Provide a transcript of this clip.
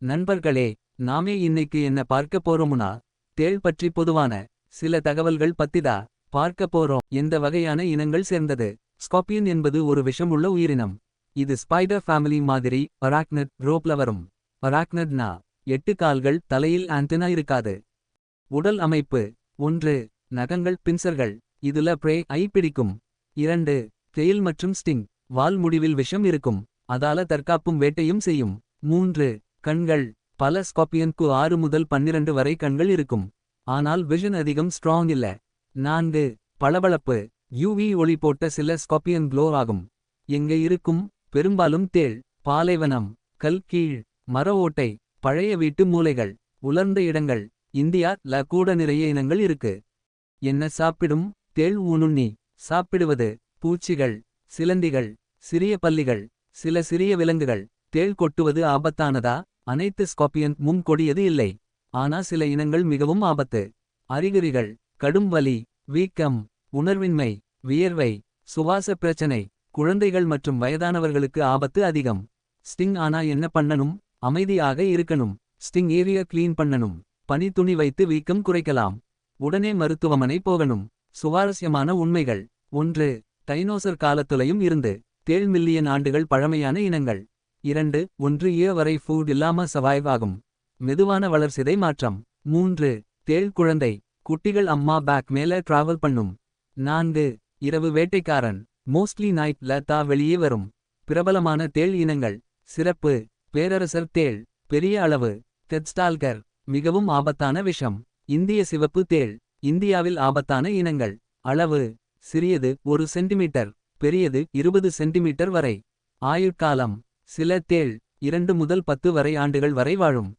நண்பர்களே, நாமே இன்னைக்கு என்ன பார்க்க போறோமுனா, தேள் பற்றி பொதுவான சில தகவல்கள் பத்திதா பார்க்க போறோம். எந்த வகையான இனங்கள் சேர்ந்தது. ஸ்கார்பியன் என்பது ஒரு விஷமுள்ள உயிரினம். இது ஸ்பைடர் ஃபேமிலி மாதிரி அராக்னட் ரோப்ல வரும். அராக்னட்னா 8 கால்கள், தலையில் ஆண்டனா இருக்காது. உடல் அமைப்பு: 1. நகங்கள் பின்சர்கள், இதுல பிரே ஐ பிடிக்கும். 2. டெயில் மற்றும் ஸ்டிங், வால் முடிவில் விஷம் இருக்கும், அதால தற்காப்பும் வேட்டையும் செய்யும். 3. கண்கள், பல ஸ்கார்பியன்க்கு 6 முதல் 12 வரை கண்கள் இருக்கும். ஆனால் விஷன் அதிகம் ஸ்ட்ராங் இல்ல. 4. பளபளப்பு, யூவி ஒளி போட்ட சில ஸ்கார்பியன் க்ளோ ஆகும். எங்க இருக்கும். பெரும்பாலும் தேள், பாலைவனம், கல் கீழ், மர ஓட்டை, பழைய வீட்டு மூலைகள், உலர்ந்த இடங்கள். இந்தியா கூட நிறைய இனங்கள் இருக்கு. என்ன சாப்பிடும். தேள் ஊனுண்ணி சாப்பிடுவது பூச்சிகள், சிலந்திகள், சிறிய பல்லிகள், சில சிறிய விலங்குகள். தேள் கொட்டுவது ஆபத்தானதா. அனைத்து ஸ்கார்பியன் கொடியது இல்லை. ஆனா சில இனங்கள் மிகவும் ஆபத்து. அறிகுறிகள்: கடும் வலி, வீக்கம், உணர்வின்மை, வியர்வை, சுவாச பிரச்சனை. குழந்தைகள் மற்றும் வயதானவர்களுக்கு ஆபத்து அதிகம். ஸ்டிங் ஆனா என்ன பண்ணனும். அமைதியாக இருக்கணும். ஸ்டிங் ஏரியா கிளீன் பண்ணனும். பனி துணி வைத்து வீக்கம் குறைக்கலாம். உடனே மருத்துவமனை போகணும். சுவாரஸ்யமான உண்மைகள்: 1. டைனோசர் காலத்துலையும் இருந்து தேள் மில்லியன் ஆண்டுகள் பழமையான இனங்கள். 2. 1 இயர் வரை ஃபுட் இல்லாம சர்வைவ் ஆகும். மெதுவான வளர்சிதை மாற்றம். 3. தேள் குழந்தை, குட்டிகள் அம்மா பேக் மேல டிராவல் பண்ணும். 4. இரவு வேட்டைக்காரன், மோஸ்ட்லி நைட்ல வெளியே வரும். பிரபலமான தேள் இனங்கள். சிறப்பு: பேரரசர் தேள், பெரிய அளவு. டெட்ஸ்டால்கர், மிகவும் ஆபத்தான விஷம். இந்திய சிவப்பு தேள், இந்தியாவில் ஆபத்தான இனங்கள். அளவு: சிறியது 1 சென்டிமீட்டர், பெரியது 20 சென்டிமீட்டர் வரை. ஆயுட்காலம்: சில தேள் 2 முதல் 10 வரை ஆண்டுகள் வரை வாழும்.